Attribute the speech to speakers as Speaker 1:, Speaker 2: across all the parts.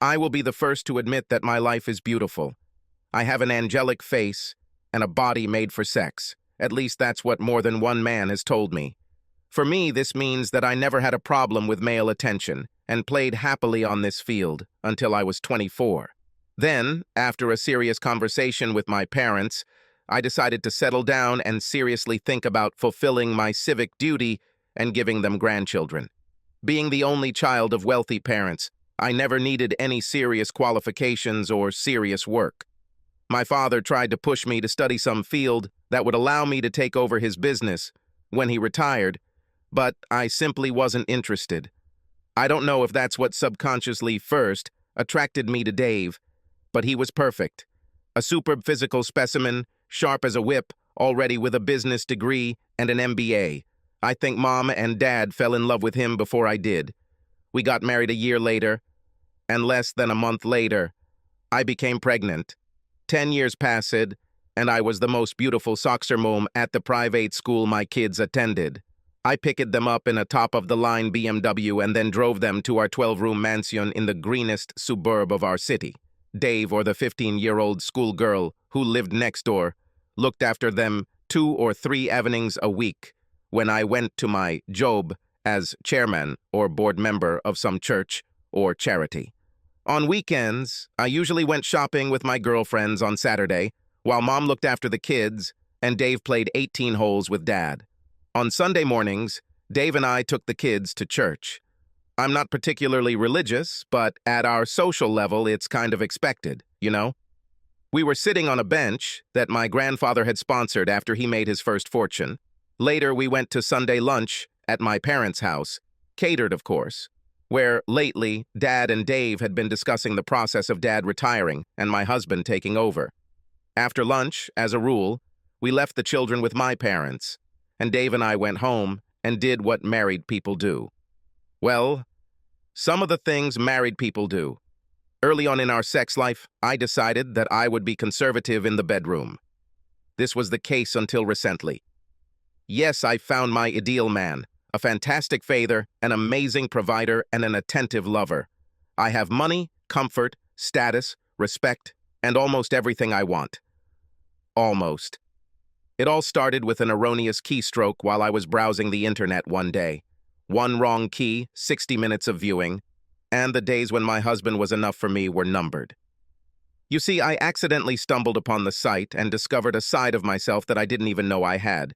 Speaker 1: I will be the first to admit that my life is beautiful. I have an angelic face and a body made for sex. At least that's what more than one man has told me. For me, this means that I never had a problem with male attention and played happily on this field until I was 24. Then, after a serious conversation with my parents, I decided to settle down and seriously think about fulfilling my civic duty and giving them grandchildren. Being the only child of wealthy parents, I never needed any serious qualifications or serious work. My father tried to push me to study some field that would allow me to take over his business when he retired, but I simply wasn't interested. I don't know if that's what subconsciously first attracted me to Dave, but he was perfect. A superb physical specimen, sharp as a whip, already with a business degree and an MBA. I think Mom and Dad fell in love with him before I did. We got married a year later, and less than a month later, I became pregnant. 10 years passed, and I was the most beautiful Soxermom at the private school my kids attended. I picked them up in a top-of-the-line BMW and then drove them to our 12-room mansion in the greenest suburb of our city. Dave, or the 15-year-old schoolgirl who lived next door, looked after them 2 or 3 evenings a week when I went to my job as chairman or board member of some church or charity. On weekends, I usually went shopping with my girlfriends on Saturday, while Mom looked after the kids and Dave played 18 holes with Dad. On Sunday mornings, Dave and I took the kids to church. I'm not particularly religious, but at our social level, it's kind of expected, you know? We were sitting on a bench that my grandfather had sponsored after he made his first fortune. Later, we went to Sunday lunch at my parents' house, catered, of course, where lately Dad and Dave had been discussing the process of Dad retiring and my husband taking over. After lunch, as a rule, we left the children with my parents, and Dave and I went home and did what married people do. Well, some of the things married people do. Early on in our sex life, I decided that I would be conservative in the bedroom. This was the case until recently. Yes, I found my ideal man, a fantastic father, an amazing provider, and an attentive lover. I have money, comfort, status, respect, and almost everything I want. Almost. It all started with an erroneous keystroke while I was browsing the internet one day. One wrong key, 60 minutes of viewing, and the days when my husband was enough for me were numbered. You see, I accidentally stumbled upon the site and discovered a side of myself that I didn't even know I had.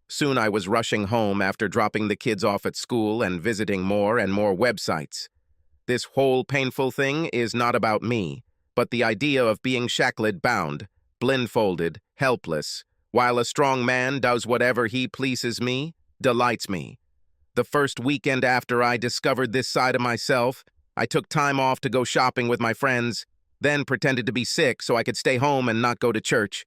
Speaker 1: Soon I was rushing home after dropping the kids off at school and visiting more and more websites. This whole painful thing is not about me, but the idea of being shackled, bound, blindfolded, helpless, while a strong man does whatever he pleases me, delights me. The first weekend after I discovered this side of myself, I took time off to go shopping with my friends, then pretended to be sick so I could stay home and not go to church.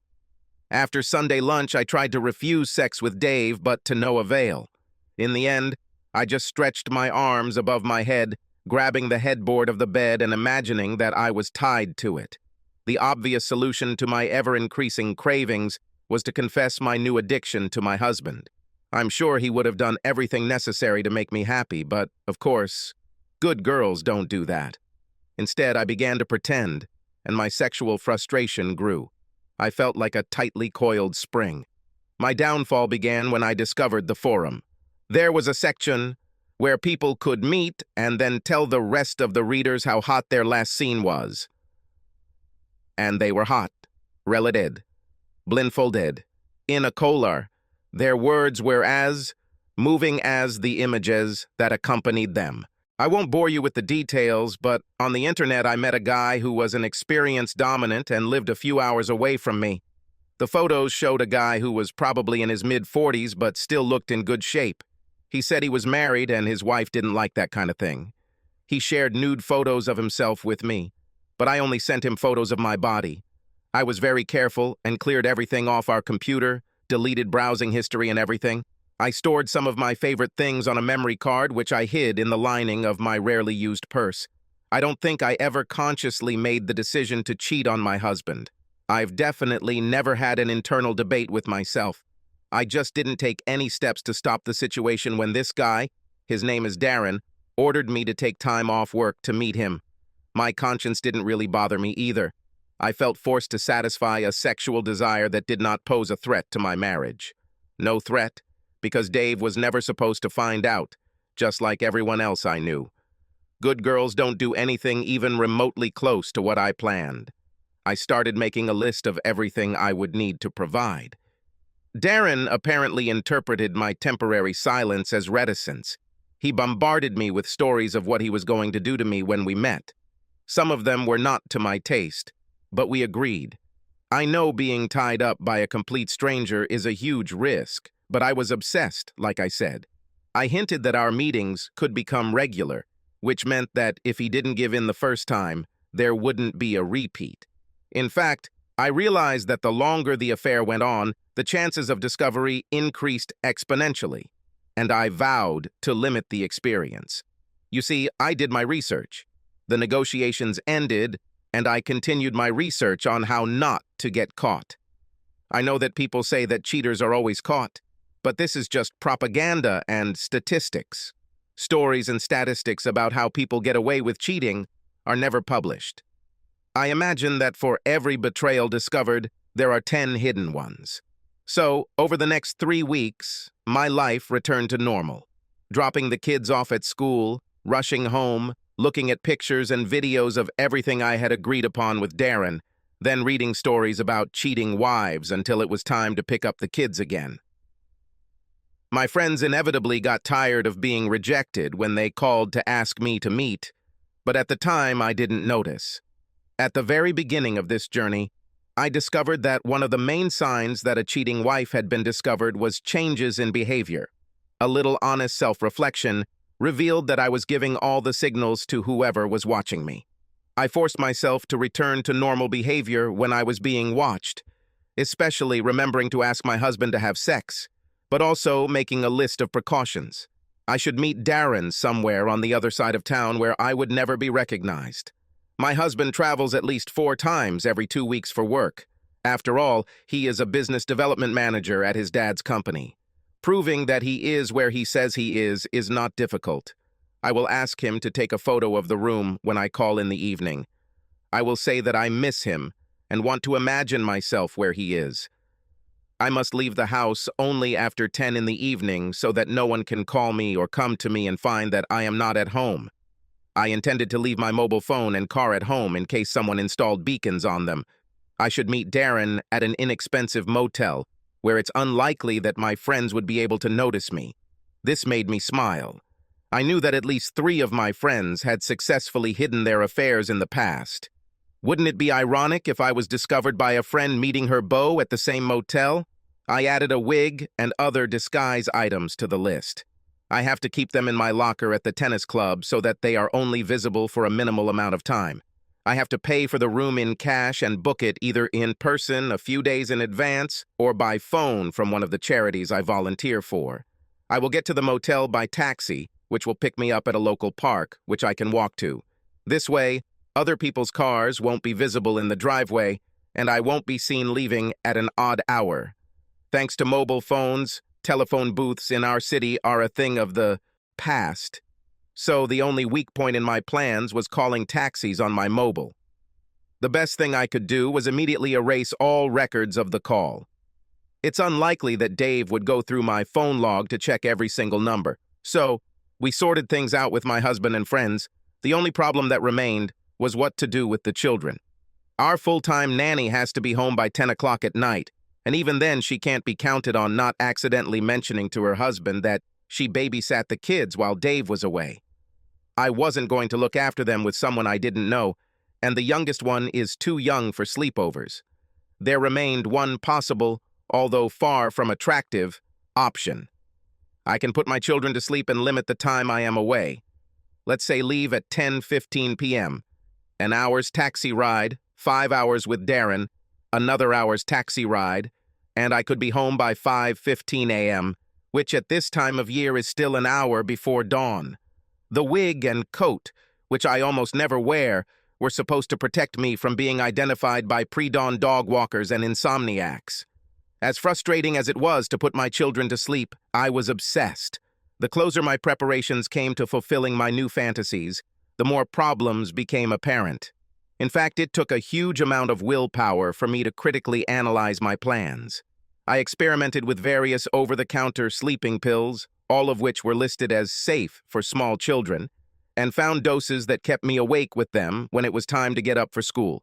Speaker 1: After Sunday lunch, I tried to refuse sex with Dave, but to no avail. In the end, I just stretched my arms above my head, grabbing the headboard of the bed and imagining that I was tied to it. The obvious solution to my ever-increasing cravings was to confess my new addiction to my husband. I'm sure he would have done everything necessary to make me happy, but, of course, good girls don't do that. Instead, I began to pretend, and my sexual frustration grew. I felt like a tightly coiled spring. My downfall began when I discovered the forum. There was a section where people could meet and then tell the rest of the readers how hot their last scene was. And they were hot, related, blindfolded, in a collar. Their words were as moving as the images that accompanied them. I won't bore you with the details, but on the internet I met a guy who was an experienced dominant and lived a few hours away from me. The photos showed a guy who was probably in his mid-40s but still looked in good shape. He said he was married and his wife didn't like that kind of thing. He shared nude photos of himself with me, but I only sent him photos of my body. I was very careful and cleared everything off our computer, deleted browsing history and everything. I stored some of my favorite things on a memory card, which I hid in the lining of my rarely used purse. I don't think I ever consciously made the decision to cheat on my husband. I've definitely never had an internal debate with myself. I just didn't take any steps to stop the situation when this guy, his name is Darren, ordered me to take time off work to meet him. My conscience didn't really bother me either. I felt forced to satisfy a sexual desire that did not pose a threat to my marriage. No threat, because Dave was never supposed to find out, just like everyone else I knew. Good girls don't do anything even remotely close to what I planned. I started making a list of everything I would need to provide. Darren apparently interpreted my temporary silence as reticence. He bombarded me with stories of what he was going to do to me when we met. Some of them were not to my taste, but we agreed. I know being tied up by a complete stranger is a huge risk, but I was obsessed, like I said. I hinted that our meetings could become regular, which meant that if he didn't give in the first time, there wouldn't be a repeat. In fact, I realized that the longer the affair went on, the chances of discovery increased exponentially, and I vowed to limit the experience. You see, I did my research. The negotiations ended, and I continued my research on how not to get caught. I know that people say that cheaters are always caught, but this is just propaganda and statistics. Stories and statistics about how people get away with cheating are never published. I imagine that for every betrayal discovered, there are 10 hidden ones. So, over the next 3 weeks, my life returned to normal. Dropping the kids off at school, rushing home, looking at pictures and videos of everything I had agreed upon with Darren, then reading stories about cheating wives until it was time to pick up the kids again. My friends inevitably got tired of being rejected when they called to ask me to meet, but at the time I didn't notice. At the very beginning of this journey, I discovered that one of the main signs that a cheating wife had been discovered was changes in behavior. A little honest self-reflection revealed that I was giving all the signals to whoever was watching me. I forced myself to return to normal behavior when I was being watched, especially remembering to ask my husband to have sex, but also making a list of precautions. I should meet Darren somewhere on the other side of town where I would never be recognized. My husband travels at least 4 times every 2 weeks for work. After all, he is a business development manager at his dad's company. Proving that he is where he says he is not difficult. I will ask him to take a photo of the room when I call in the evening. I will say that I miss him and want to imagine myself where he is. I must leave the house only after 10 in the evening so that no one can call me or come to me and find that I am not at home. I intended to leave my mobile phone and car at home in case someone installed beacons on them. I should meet Darren at an inexpensive motel, where it's unlikely that my friends would be able to notice me. This made me smile. I knew that at least 3 of my friends had successfully hidden their affairs in the past. Wouldn't it be ironic if I was discovered by a friend meeting her beau at the same motel? I added a wig and other disguise items to the list. I have to keep them in my locker at the tennis club so that they are only visible for a minimal amount of time. I have to pay for the room in cash and book it either in person a few days in advance or by phone from one of the charities I volunteer for. I will get to the motel by taxi, which will pick me up at a local park, which I can walk to. This way, other people's cars won't be visible in the driveway, and I won't be seen leaving at an odd hour. Thanks to mobile phones, telephone booths in our city are a thing of the past. So the only weak point in my plans was calling taxis on my mobile. The best thing I could do was immediately erase all records of the call. It's unlikely that Dave would go through my phone log to check every single number. So we sorted things out with my husband and friends. The only problem that remained was what to do with the children. Our full-time nanny has to be home by 10 o'clock at night, and even then she can't be counted on not accidentally mentioning to her husband that she babysat the kids while Dave was away. I wasn't going to look after them with someone I didn't know, and the youngest one is too young for sleepovers. There remained one possible, although far from attractive, option. I can put my children to sleep and limit the time I am away. Let's say leave at 10:15 p.m. An hour's taxi ride, 5 hours with Darren, another hour's taxi ride, and I could be home by 5:15 a.m., which at this time of year is still an hour before dawn. The wig and coat, which I almost never wear, were supposed to protect me from being identified by pre-dawn dog walkers and insomniacs. As frustrating as it was to put my children to sleep, I was obsessed. The closer my preparations came to fulfilling my new fantasies, the more problems became apparent. In fact, it took a huge amount of willpower for me to critically analyze my plans. I experimented with various over-the-counter sleeping pills, all of which were listed as safe for small children, and found doses that kept me awake with them when it was time to get up for school.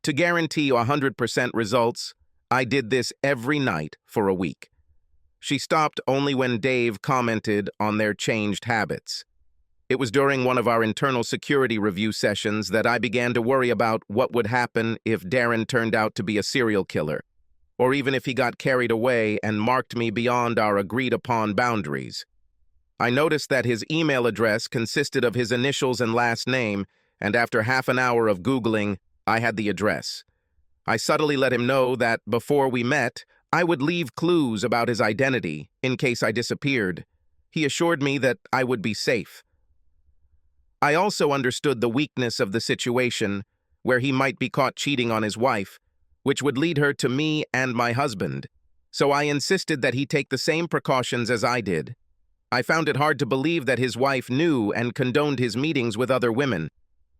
Speaker 1: To guarantee 100% results, I did this every night for a week. She stopped only when Dave commented on their changed habits. It was during one of our internal security review sessions that I began to worry about what would happen if Darren turned out to be a serial killer, or even if he got carried away and marked me beyond our agreed-upon boundaries. I noticed that his email address consisted of his initials and last name, and after half an hour of Googling, I had the address. I subtly let him know that before we met, I would leave clues about his identity in case I disappeared. He assured me that I would be safe. I also understood the weakness of the situation, where he might be caught cheating on his wife, which would lead her to me and my husband, so I insisted that he take the same precautions as I did. I found it hard to believe that his wife knew and condoned his meetings with other women.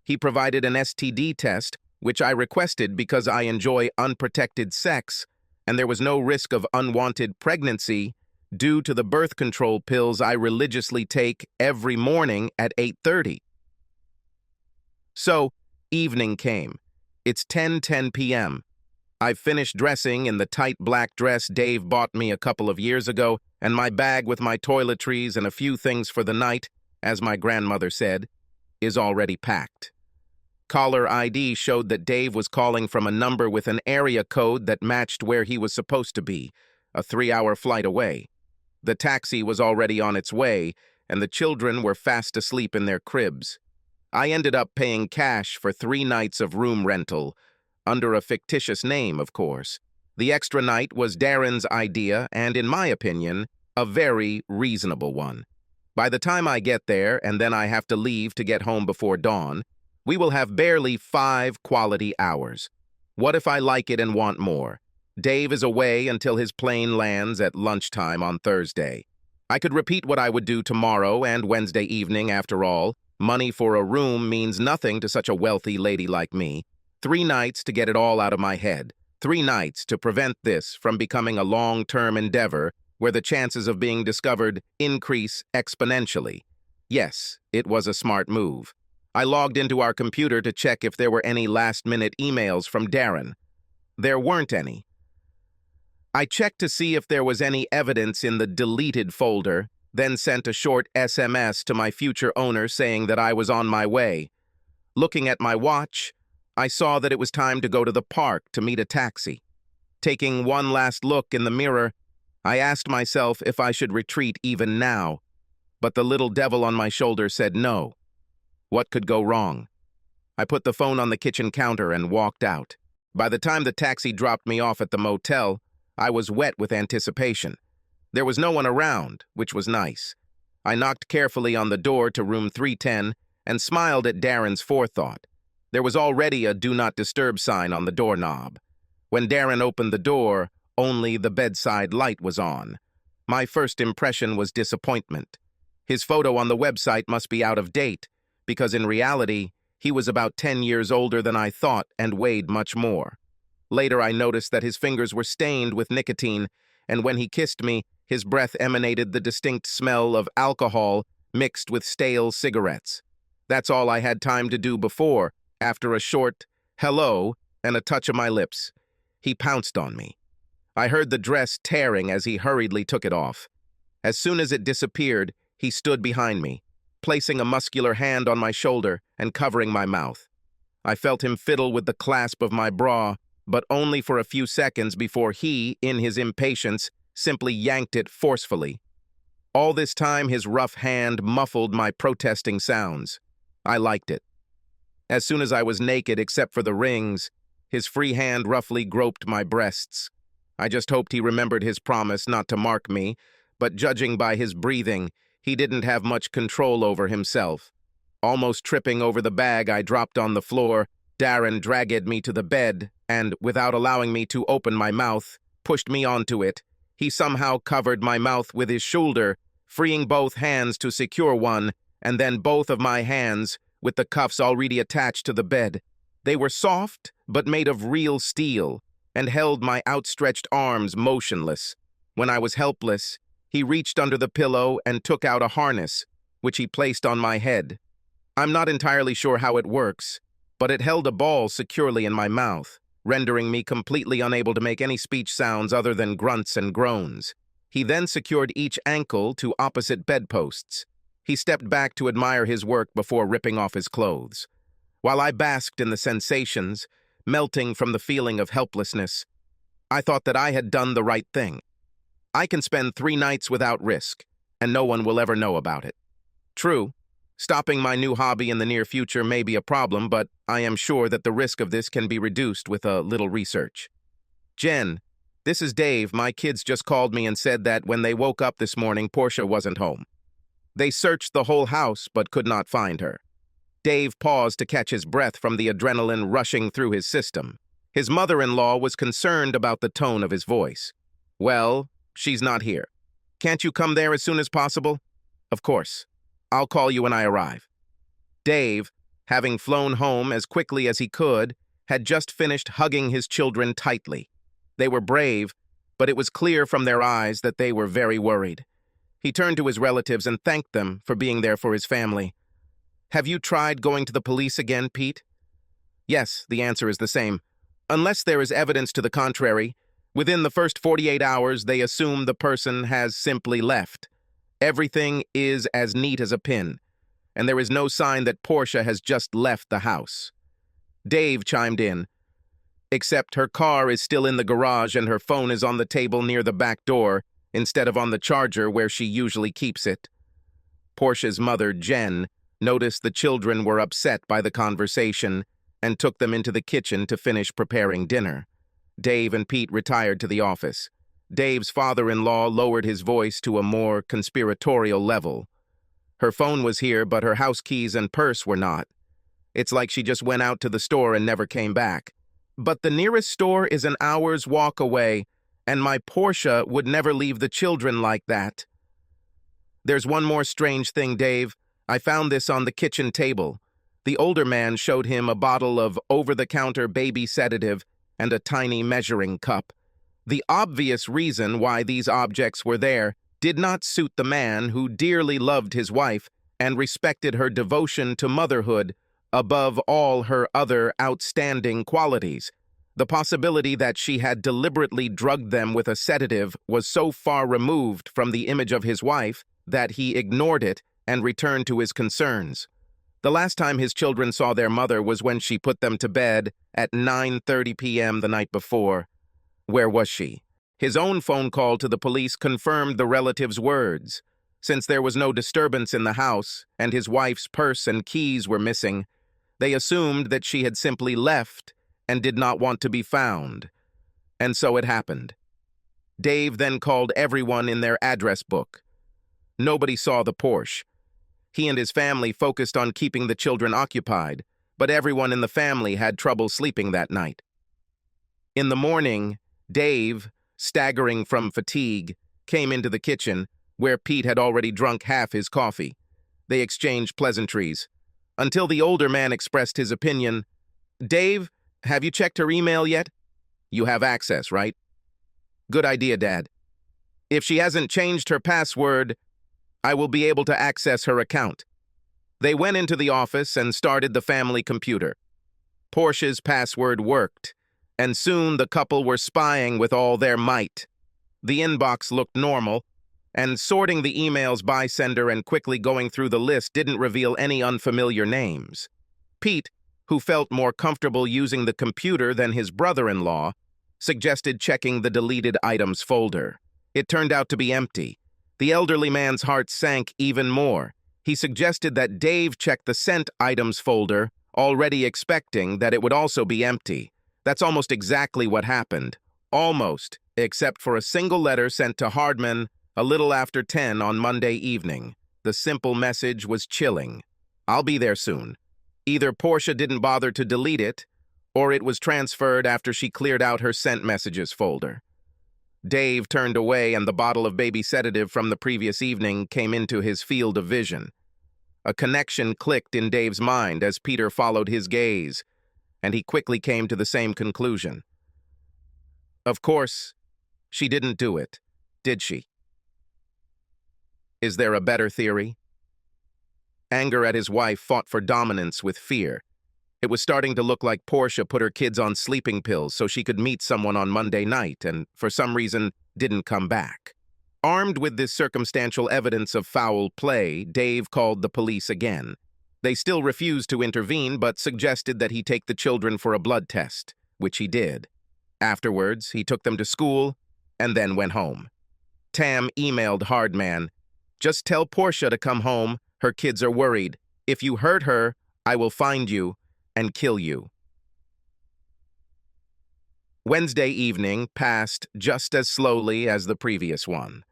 Speaker 1: He provided an STD test, which I requested because I enjoy unprotected sex, and there was no risk of unwanted pregnancy due to the birth control pills I religiously take every morning at 8:30. So, evening came. It's 10:10 p.m. I've finished dressing in the tight black dress Dave bought me a couple of years ago, and my bag with my toiletries and a few things for the night, as my grandmother said, is already packed. Caller ID showed that Dave was calling from a number with an area code that matched where he was supposed to be, a 3-hour flight away. The taxi was already on its way, and the children were fast asleep in their cribs. I ended up paying cash for 3 nights of room rental, under a fictitious name, of course. The extra night was Darren's idea, and in my opinion, a very reasonable one. By the time I get there, and then I have to leave to get home before dawn, we will have barely 5 quality hours. What if I like it and want more? Dave is away until his plane lands at lunchtime on Thursday. I could repeat what I would do tomorrow and Wednesday evening, after all. Money for a room means nothing to such a wealthy lady like me. 3 nights to get it all out of my head. 3 nights to prevent this from becoming a long-term endeavor where the chances of being discovered increase exponentially. Yes, it was a smart move. I logged into our computer to check if there were any last-minute emails from Darren. There weren't any. I checked to see if there was any evidence in the deleted folder, then sent a short SMS to my future owner saying that I was on my way. Looking at my watch, I saw that it was time to go to the park to meet a taxi. Taking one last look in the mirror, I asked myself if I should retreat even now, but the little devil on my shoulder said no. What could go wrong? I put the phone on the kitchen counter and walked out. By the time the taxi dropped me off at the motel, I was wet with anticipation. There was no one around, which was nice. I knocked carefully on the door to room 310 and smiled at Darren's forethought. There was already a Do Not Disturb sign on the doorknob. When Darren opened the door, only the bedside light was on. My first impression was disappointment. His photo on the website must be out of date, because in reality, he was about 10 years older than I thought and weighed much more. Later, I noticed that his fingers were stained with nicotine, and when he kissed me, his breath emanated the distinct smell of alcohol mixed with stale cigarettes. That's all I had time to do before, after a short hello and a touch of my lips. He pounced on me. I heard the dress tearing as he hurriedly took it off. As soon as it disappeared, he stood behind me, placing a muscular hand on my shoulder and covering my mouth. I felt him fiddle with the clasp of my bra, but only for a few seconds before he, in his impatience, simply yanked it forcefully. All this time, his rough hand muffled my protesting sounds. I liked it. As soon as I was naked except for the rings, his free hand roughly groped my breasts. I just hoped he remembered his promise not to mark me, but judging by his breathing, he didn't have much control over himself. Almost tripping over the bag I dropped on the floor, Darren dragged me to the bed and, without allowing me to open my mouth, pushed me onto it. He somehow covered my mouth with his shoulder, freeing both hands to secure one, and then both of my hands, with the cuffs already attached to the bed. They were soft, but made of real steel, and held my outstretched arms motionless. When I was helpless, he reached under the pillow and took out a harness, which he placed on my head. I'm not entirely sure how it works, but it held a ball securely in my mouth, rendering me completely unable to make any speech sounds other than grunts and groans. He then secured each ankle to opposite bedposts. He stepped back to admire his work before ripping off his clothes. While I basked in the sensations, melting from the feeling of helplessness, I thought that I had done the right thing. I can spend 3 nights without risk, and no one will ever know about it. True, stopping my new hobby in the near future may be a problem, but I am sure that the risk of this can be reduced with a little research. Jen, this is Dave. My kids just called me and said that when they woke up this morning, Portia wasn't home. They searched the whole house but could not find her. Dave paused to catch his breath from the adrenaline rushing through his system. His mother-in-law was concerned about the tone of his voice. Well, she's not here. Can't you come there as soon as possible? Of course. I'll call you when I arrive. Dave, having flown home as quickly as he could, had just finished hugging his children tightly. They were brave, but it was clear from their eyes that they were very worried. He turned to his relatives and thanked them for being there for his family. Have you tried going to the police again, Pete? Yes, the answer is the same. Unless there is evidence to the contrary, within the first 48 hours they assume the person has simply left. Everything is as neat as a pin, and there is no sign that Portia has just left the house. Dave chimed in. Except her car is still in the garage and her phone is on the table near the back door, instead of on the charger where she usually keeps it. Portia's mother, Jen, noticed the children were upset by the conversation and took them into the kitchen to finish preparing dinner. Dave and Pete retired to the office. Dave's father-in-law lowered his voice to a more conspiratorial level. Her phone was here, but her house keys and purse were not. It's like she just went out to the store and never came back. But the nearest store is an hour's walk away, and my Portia would never leave the children like that. There's one more strange thing, Dave. I found this on the kitchen table. The older man showed him a bottle of over-the-counter baby sedative and a tiny measuring cup. The obvious reason why these objects were there did not suit the man who dearly loved his wife and respected her devotion to motherhood above all her other outstanding qualities. The possibility that she had deliberately drugged them with a sedative was so far removed from the image of his wife that he ignored it and returned to his concerns. The last time his children saw their mother was when she put them to bed at 9:30 p.m. the night before. Where was she? His own phone call to the police confirmed the relative's words. Since there was no disturbance in the house and his wife's purse and keys were missing, they assumed that she had simply left and did not want to be found. And so it happened. Dave then called everyone in their address book. Nobody saw the Porsche. He and his family focused on keeping the children occupied, but everyone in the family had trouble sleeping that night. In the morning, Dave, staggering from fatigue, came into the kitchen, where Pete had already drunk half his coffee. They exchanged pleasantries, until the older man expressed his opinion. Dave, have you checked her email yet? You have access, right? Good idea, Dad. If she hasn't changed her password, I will be able to access her account. They went into the office and started the family computer. Portia's password worked, and soon the couple were spying with all their might. The inbox looked normal, and sorting the emails by sender and quickly going through the list didn't reveal any unfamiliar names. Pete, who felt more comfortable using the computer than his brother-in-law, suggested checking the deleted items folder. It turned out to be empty. The elderly man's heart sank even more. He suggested that Dave check the sent items folder, already expecting that it would also be empty. That's almost exactly what happened. Almost, except for a single letter sent to Hardman a little after 10 on Monday evening. The simple message was chilling. I'll be there soon. Either Portia didn't bother to delete it, or it was transferred after she cleared out her sent messages folder. Dave turned away and the bottle of baby sedative from the previous evening came into his field of vision. A connection clicked in Dave's mind as Peter followed his gaze, and he quickly came to the same conclusion. Of course, she didn't do it, did she? Is there a better theory? Anger at his wife fought for dominance with fear. It was starting to look like Portia put her kids on sleeping pills so she could meet someone on Monday night and, for some reason, didn't come back. Armed with this circumstantial evidence of foul play, Dave called the police again. They still refused to intervene but suggested that he take the children for a blood test, which he did. Afterwards, he took them to school and then went home. Tam emailed Hardman, "Just tell Portia to come home. Her kids are worried. If you hurt her, I will find you and kill you." Wednesday evening passed just as slowly as the previous one.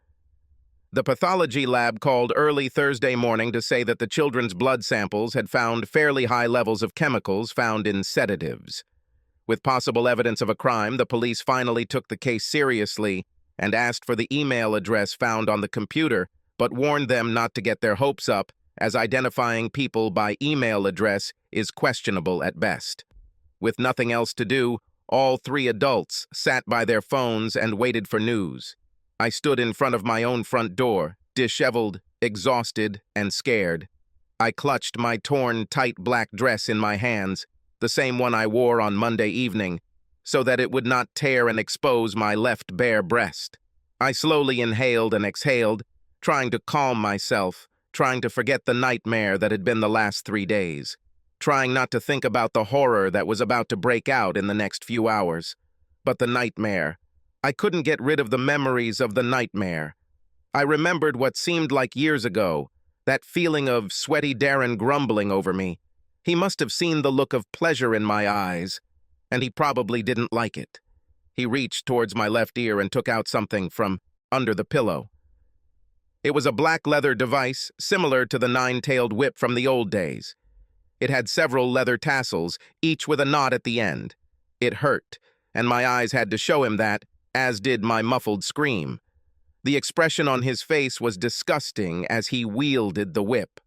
Speaker 1: The pathology lab called early Thursday morning to say that the children's blood samples had found fairly high levels of chemicals found in sedatives. With possible evidence of a crime, the police finally took the case seriously and asked for the email address found on the computer, but warned them not to get their hopes up, as identifying people by email address is questionable at best. With nothing else to do, all three adults sat by their phones and waited for news. I stood in front of my own front door, disheveled, exhausted, and scared. I clutched my torn, tight black dress in my hands, the same one I wore on Monday evening, so that it would not tear and expose my left bare breast. I slowly inhaled and exhaled, trying to calm myself, trying to forget the nightmare that had been the last 3 days, trying not to think about the horror that was about to break out in the next few hours. But the nightmare. I couldn't get rid of the memories of the nightmare. I remembered what seemed like years ago, that feeling of sweaty Darren grumbling over me. He must have seen the look of pleasure in my eyes, and he probably didn't like it. He reached towards my left ear and took out something from under the pillow. It was a black leather device similar to the 9-tailed whip from the old days. It had several leather tassels, each with a knot at the end. It hurt, and my eyes had to show him that, as did my muffled scream. The expression on his face was disgusting as he wielded the whip.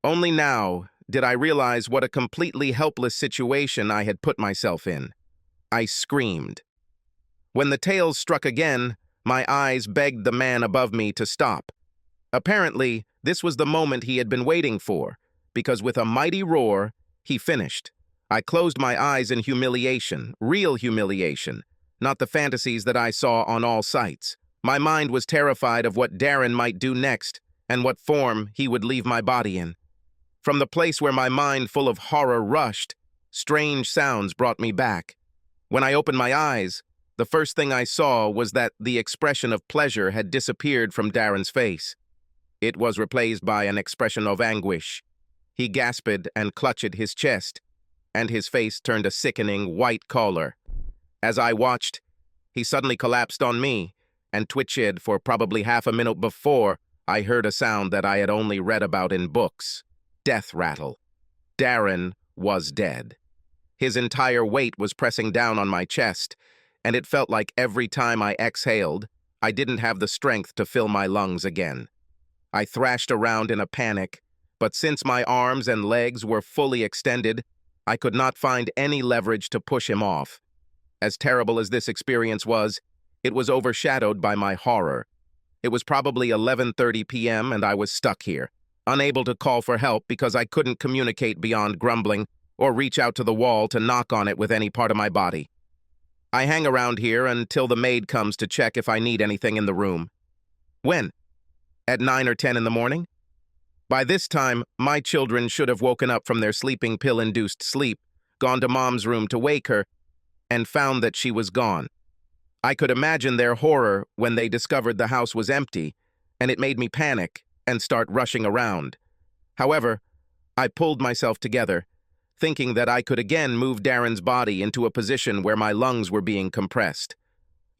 Speaker 1: Only now did I realize what a completely helpless situation I had put myself in. I screamed. When the tails struck again, my eyes begged the man above me to stop. Apparently, this was the moment he had been waiting for, because with a mighty roar, he finished. I closed my eyes in humiliation, real humiliation, not the fantasies that I saw on all sites. My mind was terrified of what Darren might do next and what form he would leave my body in. From the place where my mind full of horror rushed, strange sounds brought me back. When I opened my eyes, the first thing I saw was that the expression of pleasure had disappeared from Darren's face. It was replaced by an expression of anguish. He gasped and clutched his chest, and his face turned a sickening white color. As I watched, he suddenly collapsed on me and twitched for probably half a minute before I heard a sound that I had only read about in books. Death rattle. Darren was dead. His entire weight was pressing down on my chest, and it felt like every time I exhaled, I didn't have the strength to fill my lungs again. I thrashed around in a panic, but since my arms and legs were fully extended, I could not find any leverage to push him off. As terrible as this experience was, it was overshadowed by my horror. It was probably 11:30 p.m. and I was stuck here, unable to call for help because I couldn't communicate beyond grumbling or reach out to the wall to knock on it with any part of my body. I hang around here until the maid comes to check if I need anything in the room. When? At 9 or 10 in the morning? By this time, my children should have woken up from their sleeping pill-induced sleep, gone to Mom's room to wake her, and found that she was gone. I could imagine their horror when they discovered the house was empty, and it made me panic and start rushing around. However, I pulled myself together, thinking that I could again move Darren's body into a position where my lungs were being compressed.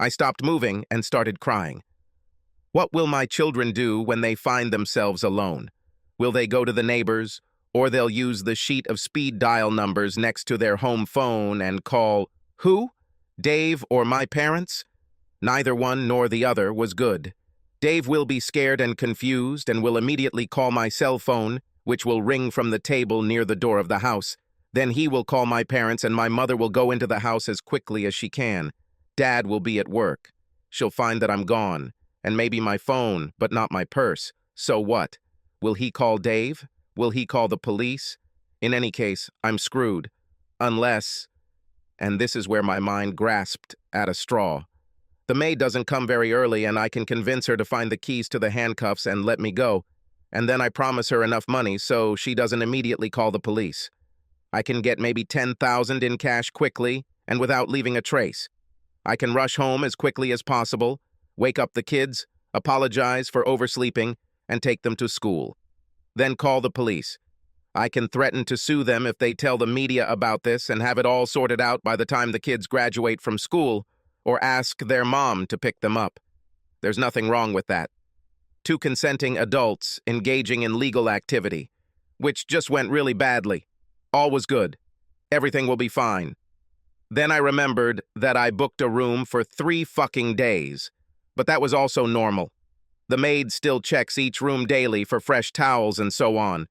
Speaker 1: I stopped moving and started crying. What will my children do when they find themselves alone? Will they go to the neighbors, or they'll use the sheet of speed dial numbers next to their home phone and call, who? Dave or my parents? Neither one nor the other was good. Dave will be scared and confused and will immediately call my cell phone, which will ring from the table near the door of the house. Then he will call my parents and my mother will go into the house as quickly as she can. Dad will be at work. She'll find that I'm gone, and maybe my phone, but not my purse. So what? Will he call Dave? Will he call the police? In any case, I'm screwed. Unless, and this is where my mind grasped at a straw. The maid doesn't come very early and I can convince her to find the keys to the handcuffs and let me go. And then I promise her enough money so she doesn't immediately call the police. I can get maybe $10,000 in cash quickly and without leaving a trace. I can rush home as quickly as possible, wake up the kids, apologize for oversleeping, and take them to school. Then call the police. I can threaten to sue them if they tell the media about this and have it all sorted out by the time the kids graduate from school, or ask their mom to pick them up. There's nothing wrong with that. Two consenting adults engaging in legal activity, which just went really badly. All was good. Everything will be fine. Then I remembered that I booked a room for 3 fucking days, but that was also normal. The maid still checks each room daily for fresh towels and so on.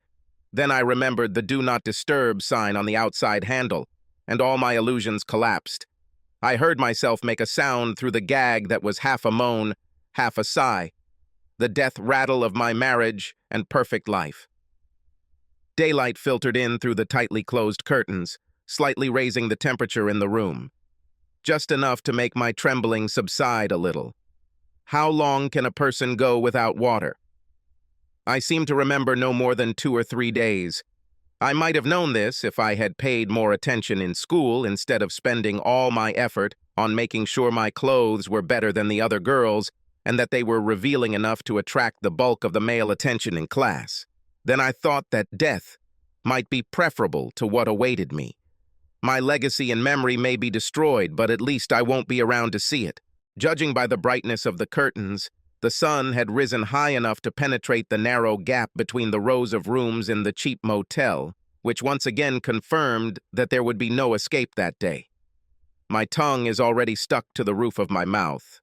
Speaker 1: Then I remembered the do not disturb sign on the outside handle, and all my illusions collapsed. I heard myself make a sound through the gag that was half a moan, half a sigh. The death rattle of my marriage and perfect life. Daylight filtered in through the tightly closed curtains, slightly raising the temperature in the room. Just enough to make my trembling subside a little. How long can a person go without water? I seem to remember no more than 2 or 3 days. I might have known this if I had paid more attention in school instead of spending all my effort on making sure my clothes were better than the other girls and that they were revealing enough to attract the bulk of the male attention in class. Then I thought that death might be preferable to what awaited me. My legacy and memory may be destroyed, but at least I won't be around to see it. Judging by the brightness of the curtains, the sun had risen high enough to penetrate the narrow gap between the rows of rooms in the cheap motel, which once again confirmed that there would be no escape that day. My tongue is already stuck to the roof of my mouth.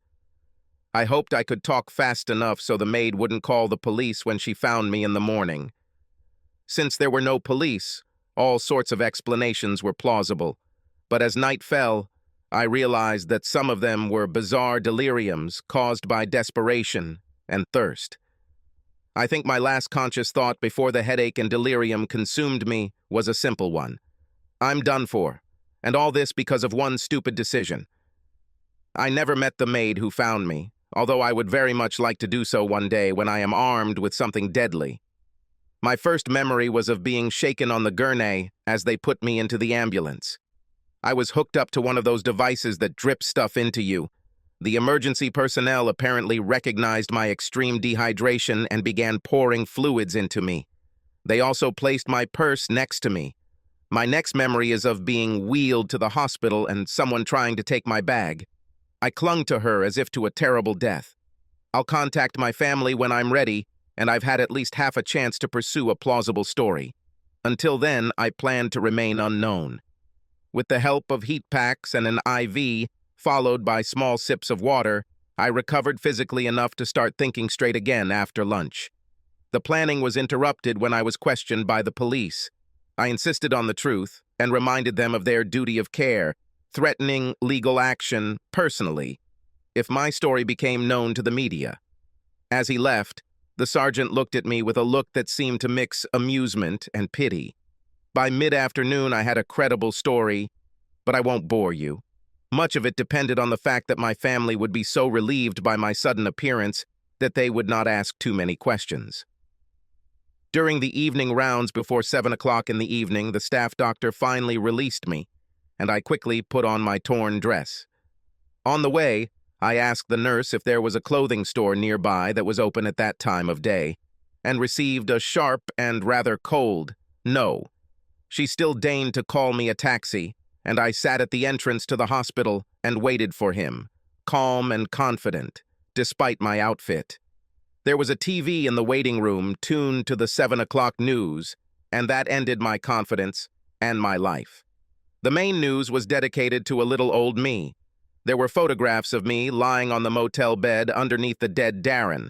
Speaker 1: I hoped I could talk fast enough so the maid wouldn't call the police when she found me in the morning. Since there were no police, all sorts of explanations were plausible, but as night fell, I realized that some of them were bizarre deliriums caused by desperation and thirst. I think my last conscious thought before the headache and delirium consumed me was a simple one. I'm done for, and all this because of one stupid decision. I never met the maid who found me, although I would very much like to do so one day when I am armed with something deadly. My first memory was of being shaken on the gurney as they put me into the ambulance. I was hooked up to one of those devices that drip stuff into you. The emergency personnel apparently recognized my extreme dehydration and began pouring fluids into me. They also placed my purse next to me. My next memory is of being wheeled to the hospital and someone trying to take my bag. I clung to her as if to a terrible death. I'll contact my family when I'm ready, and I've had at least half a chance to pursue a plausible story. Until then, I plan to remain unknown. With the help of heat packs and an IV, followed by small sips of water, I recovered physically enough to start thinking straight again after lunch. The planning was interrupted when I was questioned by the police. I insisted on the truth and reminded them of their duty of care, threatening legal action personally if my story became known to the media. As he left, the sergeant looked at me with a look that seemed to mix amusement and pity. By mid-afternoon, I had a credible story, but I won't bore you. Much of it depended on the fact that my family would be so relieved by my sudden appearance that they would not ask too many questions. During the evening rounds before 7 o'clock in the evening, the staff doctor finally released me, and I quickly put on my torn dress. On the way, I asked the nurse if there was a clothing store nearby that was open at that time of day, and received a sharp and rather cold no. She still deigned to call me a taxi, and I sat at the entrance to the hospital and waited for him, calm and confident, despite my outfit. There was a TV in the waiting room tuned to the 7 o'clock news, and that ended my confidence and my life. The main news was dedicated to a little old me. There were photographs of me lying on the motel bed underneath the dead Darren,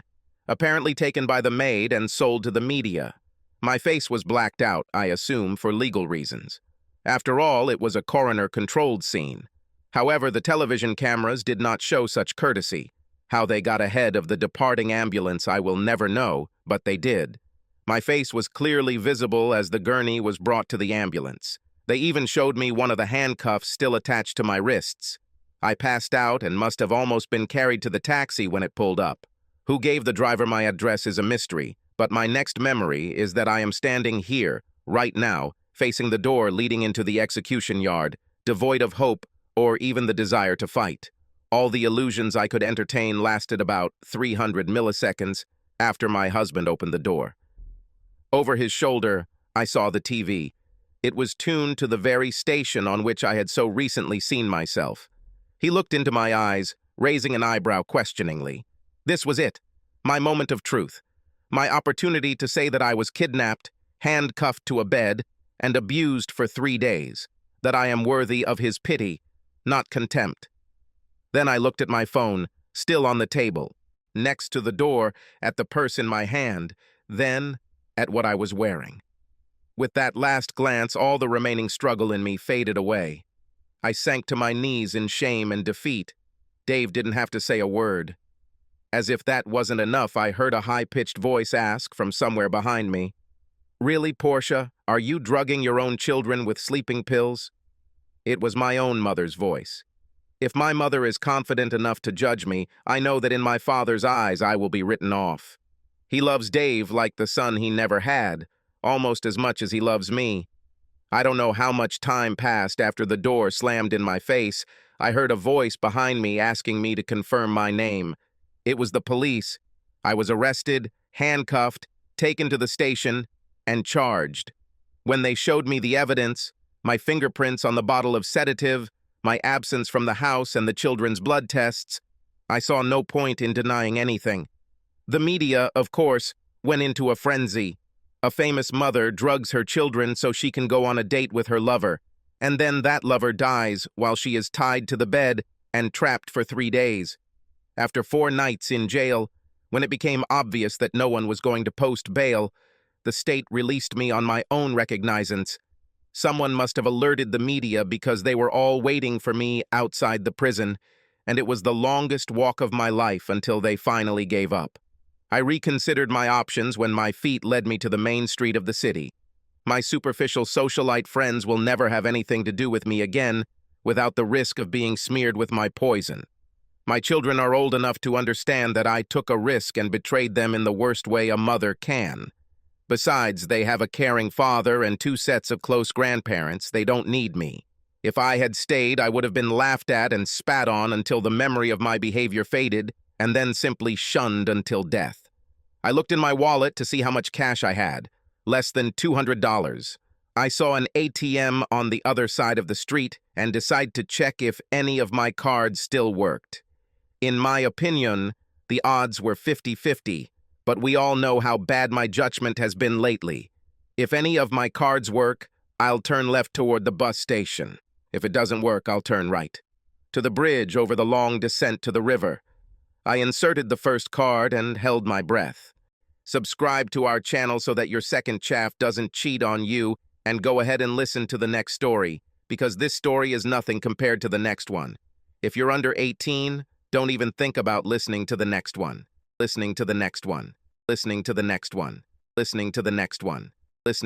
Speaker 1: apparently taken by the maid and sold to the media. My face was blacked out, I assume, for legal reasons. After all, it was a coroner-controlled scene. However, the television cameras did not show such courtesy. How they got ahead of the departing ambulance I will never know, but they did. My face was clearly visible as the gurney was brought to the ambulance. They even showed me one of the handcuffs still attached to my wrists. I passed out and must have almost been carried to the taxi when it pulled up. Who gave the driver my address is a mystery, but my next memory is that I am standing here, right now, facing the door leading into the execution yard, devoid of hope or even the desire to fight. All the illusions I could entertain lasted about 300 milliseconds after my husband opened the door. Over his shoulder, I saw the TV. It was tuned to the very station on which I had so recently seen myself. He looked into my eyes, raising an eyebrow questioningly. This was it, my moment of truth, my opportunity to say that I was kidnapped, handcuffed to a bed, and abused for 3 days, that I am worthy of his pity, not contempt. Then I looked at my phone, still on the table, next to the door, at the purse in my hand, then at what I was wearing. With that last glance, all the remaining struggle in me faded away. I sank to my knees in shame and defeat. Dave didn't have to say a word. As if that wasn't enough, I heard a high-pitched voice ask from somewhere behind me, "Really, Portia, are you drugging your own children with sleeping pills?" It was my own mother's voice. If my mother is confident enough to judge me, I know that in my father's eyes I will be written off. He loves Dave like the son he never had, almost as much as he loves me. I don't know how much time passed after the door slammed in my face. I heard a voice behind me asking me to confirm my name. It was the police. I was arrested, handcuffed, taken to the station, and charged. When they showed me the evidence, my fingerprints on the bottle of sedative, my absence from the house and the children's blood tests, I saw no point in denying anything. The media, of course, went into a frenzy. A famous mother drugs her children so she can go on a date with her lover, and then that lover dies while she is tied to the bed and trapped for 3 days. After 4 nights in jail, when it became obvious that no one was going to post bail, the state released me on my own recognizance. Someone must have alerted the media because they were all waiting for me outside the prison, and it was the longest walk of my life until they finally gave up. I reconsidered my options when my feet led me to the main street of the city. My superficial socialite friends will never have anything to do with me again without the risk of being smeared with my poison. My children are old enough to understand that I took a risk and betrayed them in the worst way a mother can. Besides, they have a caring father and 2 sets of close grandparents. They don't need me. If I had stayed, I would have been laughed at and spat on until the memory of my behavior faded, and then simply shunned until death. I looked in my wallet to see how much cash I had. Less than $200. I saw an ATM on the other side of the street and decided to check if any of my cards still worked. In my opinion, the odds were 50-50, but we all know how bad my judgment has been lately. If any of my cards work, I'll turn left toward the bus station. If it doesn't work, I'll turn right. To the bridge over the long descent to the river. I inserted the first card and held my breath. Subscribe to our channel so that your second chaff doesn't cheat on you, and go ahead and listen to the next story, because this story is nothing compared to the next one. If you're under 18, don't even think about listening to the next one. Listening to the next one. Listening to the next one. Listening to the next one.